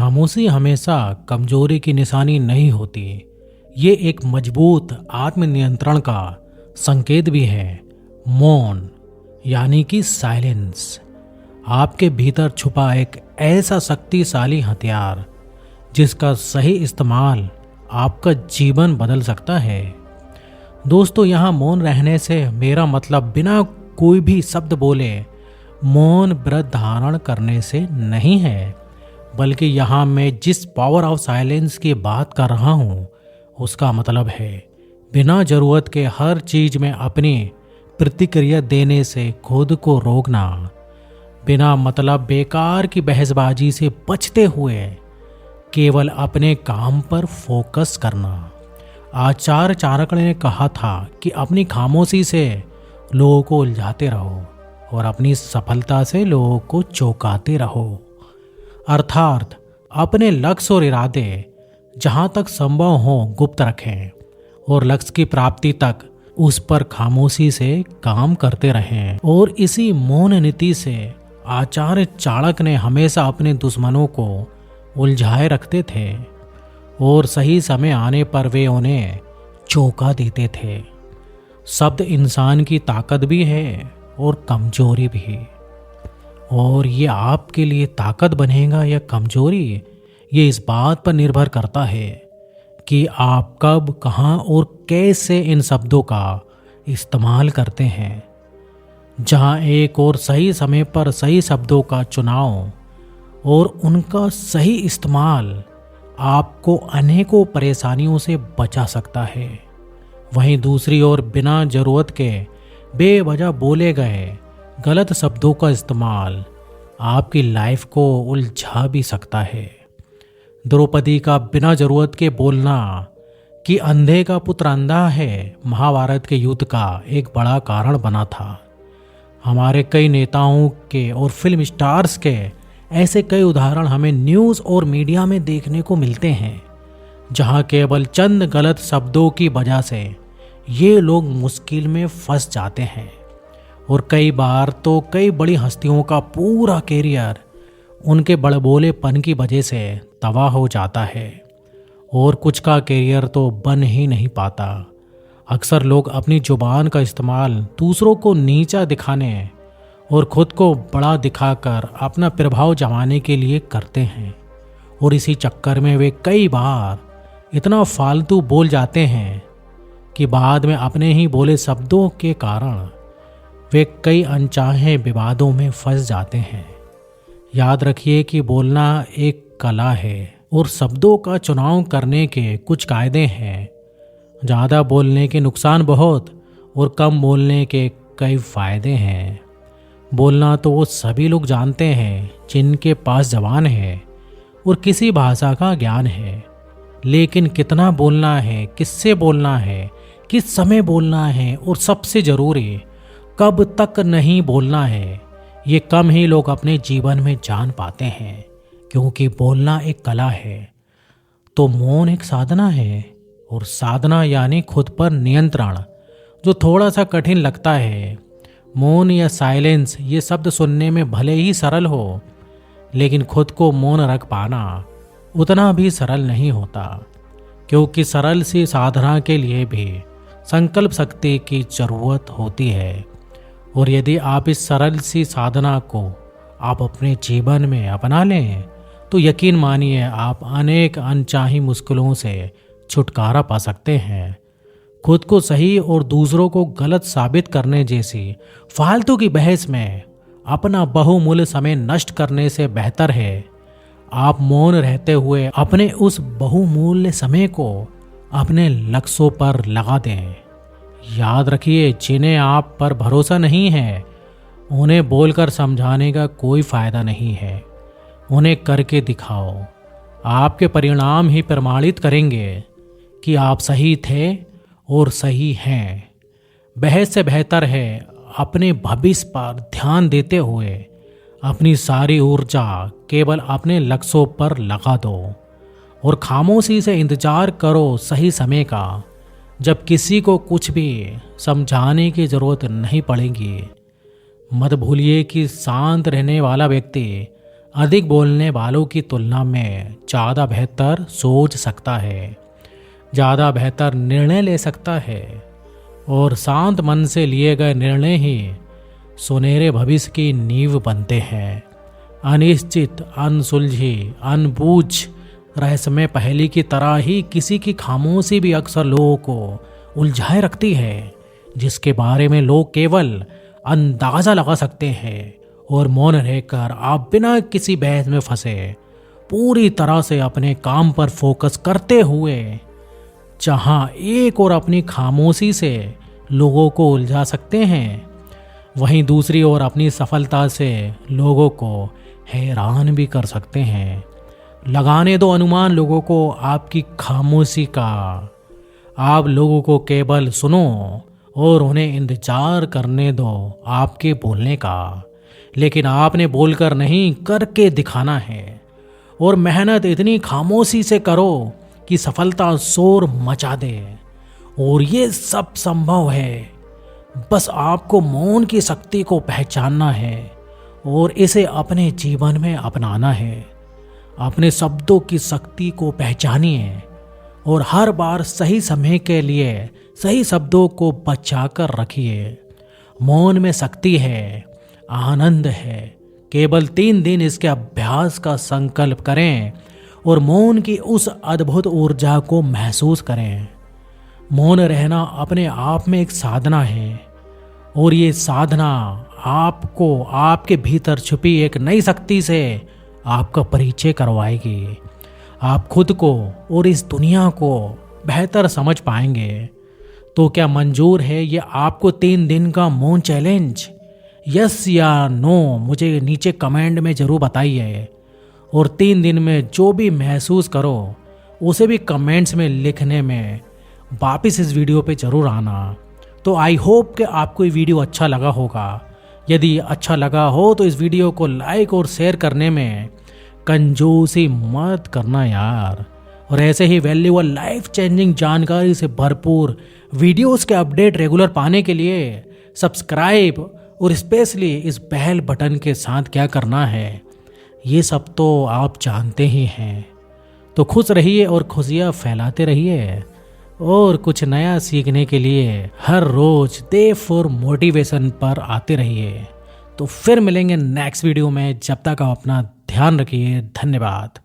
खामोशी हमेशा कमजोरी की निशानी नहीं होती। ये एक मजबूत आत्मनियंत्रण का संकेत भी है। मौन यानी कि साइलेंस आपके भीतर छुपा एक ऐसा शक्तिशाली हथियार जिसका सही इस्तेमाल आपका जीवन बदल सकता है। दोस्तों, यहाँ मौन रहने से मेरा मतलब बिना कोई भी शब्द बोले मौन व्रत धारण करने से नहीं है, बल्कि यहाँ मैं जिस पावर ऑफ साइलेंस की बात कर रहा हूँ उसका मतलब है बिना जरूरत के हर चीज में अपनी प्रतिक्रिया देने से खुद को रोकना, बिना मतलब बेकार की बहसबाजी से बचते हुए केवल अपने काम पर फोकस करना। आचार्य चाणक्य ने कहा था कि अपनी खामोशी से लोगों को उलझाते रहो और अपनी सफलता से लोगों को चौंकाते रहो। अर्थात अपने लक्ष्य और इरादे जहां तक संभव हो गुप्त रखें और लक्ष्य की प्राप्ति तक उस पर खामोशी से काम करते रहें। और इसी मौन नीति से आचार्य चाणक्य ने हमेशा अपने दुश्मनों को उलझाए रखते थे और सही समय आने पर वे उन्हें चौंका देते थे। शब्द इंसान की ताकत भी है और कमजोरी भी। और ये आपके लिए ताकत बनेगा या कमजोरी, ये इस बात पर निर्भर करता है कि आप कब, कहाँ और कैसे इन शब्दों का इस्तेमाल करते हैं। जहाँ एक और सही समय पर सही शब्दों का चुनाव और उनका सही इस्तेमाल आपको अनेकों परेशानियों से बचा सकता है, वहीं दूसरी ओर बिना जरूरत के बेवजह बोले गए गलत शब्दों का इस्तेमाल आपकी लाइफ को उलझा भी सकता है। द्रौपदी का बिना जरूरत के बोलना कि अंधे का पुत्र अंधा है महाभारत के युद्ध का एक बड़ा कारण बना था। हमारे कई नेताओं के और फिल्म स्टार्स के ऐसे कई उदाहरण हमें न्यूज़ और मीडिया में देखने को मिलते हैं, जहां केवल चंद गलत शब्दों की वजह से ये लोग मुश्किल में फंस जाते हैं। और कई बार तो कई बड़ी हस्तियों का पूरा कैरियर उनके बड़बोलेपन की वजह से तबाह हो जाता है और कुछ का कैरियर तो बन ही नहीं पाता। अक्सर लोग अपनी जुबान का इस्तेमाल दूसरों को नीचा दिखाने और खुद को बड़ा दिखाकर अपना प्रभाव जमाने के लिए करते हैं, और इसी चक्कर में वे कई बार इतना फालतू बोल जाते हैं कि बाद में अपने ही बोले शब्दों के कारण वे कई अनचाहे विवादों में फंस जाते हैं। याद रखिए कि बोलना एक कला है और शब्दों का चुनाव करने के कुछ कायदे हैं। ज़्यादा बोलने के नुकसान बहुत और कम बोलने के कई फायदे हैं। बोलना तो वो सभी लोग जानते हैं जिनके पास जबान है और किसी भाषा का ज्ञान है, लेकिन कितना बोलना है, किससे बोलना है, किस समय बोलना है और सबसे ज़रूरी कब तक नहीं बोलना है, ये कम ही लोग अपने जीवन में जान पाते हैं। क्योंकि बोलना एक कला है तो मौन एक साधना है, और साधना यानी खुद पर नियंत्रण, जो थोड़ा सा कठिन लगता है। मौन या साइलेंस ये शब्द सुनने में भले ही सरल हो, लेकिन खुद को मौन रख पाना उतना भी सरल नहीं होता, क्योंकि सरल सी साधना के लिए भी संकल्प शक्ति की जरूरत होती है। और यदि आप इस सरल सी साधना को आप अपने जीवन में अपना लें तो यकीन मानिए आप अनेक अनचाही मुश्किलों से छुटकारा पा सकते हैं। खुद को सही और दूसरों को गलत साबित करने जैसी फालतू की बहस में अपना बहुमूल्य समय नष्ट करने से बेहतर है आप मौन रहते हुए अपने उस बहुमूल्य समय को अपने लक्ष्यों पर लगा दें। याद रखिए, जिन्हें आप पर भरोसा नहीं है उन्हें बोलकर समझाने का कोई फायदा नहीं है, उन्हें करके दिखाओ। आपके परिणाम ही प्रमाणित करेंगे कि आप सही थे और सही हैं। बहस से बेहतर है अपने भविष्य पर ध्यान देते हुए अपनी सारी ऊर्जा केवल अपने लक्ष्यों पर लगा दो और खामोशी से इंतजार करो सही समय का, जब किसी को कुछ भी समझाने की जरूरत नहीं पड़ेगी। मत भूलिए कि शांत रहने वाला व्यक्ति अधिक बोलने वालों की तुलना में ज़्यादा बेहतर सोच सकता है, ज़्यादा बेहतर निर्णय ले सकता है और शांत मन से लिए गए निर्णय ही सुनहरे भविष्य की नींव बनते हैं। अनिश्चित, अनसुलझी, अनबूझ रहस्यमय पहेली की तरह ही किसी की खामोशी भी अक्सर लोगों को उलझाए रखती है, जिसके बारे में लोग केवल अंदाजा लगा सकते हैं। और मौन रहकर आप बिना किसी बहस में फंसे पूरी तरह से अपने काम पर फोकस करते हुए जहां एक और अपनी खामोशी से लोगों को उलझा सकते हैं, वहीं दूसरी ओर अपनी सफलता से लोगों को हैरान भी कर सकते हैं। लगाने दो अनुमान लोगों को आपकी खामोशी का। आप लोगों को केवल सुनो और उन्हें इंतजार करने दो आपके बोलने का। लेकिन आपने बोलकर नहीं, करके दिखाना है। और मेहनत इतनी खामोशी से करो कि सफलता शोर मचा दे। और ये सब संभव है, बस आपको मौन की शक्ति को पहचानना है और इसे अपने जीवन में अपनाना है। अपने शब्दों की शक्ति को पहचानिए और हर बार सही समय के लिए सही शब्दों को बचाकर रखिए। मौन में शक्ति है, आनंद है। केवल 3 दिन इसके अभ्यास का संकल्प करें और मौन की उस अद्भुत ऊर्जा को महसूस करें। मौन रहना अपने आप में एक साधना है और ये साधना आपको आपके भीतर छुपी एक नई शक्ति से आपका परिचय करवाएगी। आप खुद को और इस दुनिया को बेहतर समझ पाएंगे। तो क्या मंजूर है ये आपको 3 दिन का मौन चैलेंज? यस या नो मुझे नीचे कमेंट में ज़रूर बताइए। और 3 दिन में जो भी महसूस करो उसे भी कमेंट्स में लिखने में वापस इस वीडियो पे ज़रूर आना। तो आई होप कि आपको ये वीडियो अच्छा लगा होगा। यदि अच्छा लगा हो तो इस वीडियो को लाइक और शेयर करने में कंजूसी मत करना यार। और ऐसे ही वैल्यूएबल लाइफ चेंजिंग जानकारी से भरपूर वीडियोस के अपडेट रेगुलर पाने के लिए सब्सक्राइब और स्पेशली इस बेल बटन के साथ क्या करना है ये सब तो आप जानते ही हैं। तो खुश रहिए और खुशियाँ फैलाते रहिए और कुछ नया सीखने के लिए हर रोज डे फॉर मोटिवेशन पर आते रहिए। तो फिर मिलेंगे नेक्स्ट वीडियो में। जब तक आप अपना ध्यान रखिए। धन्यवाद।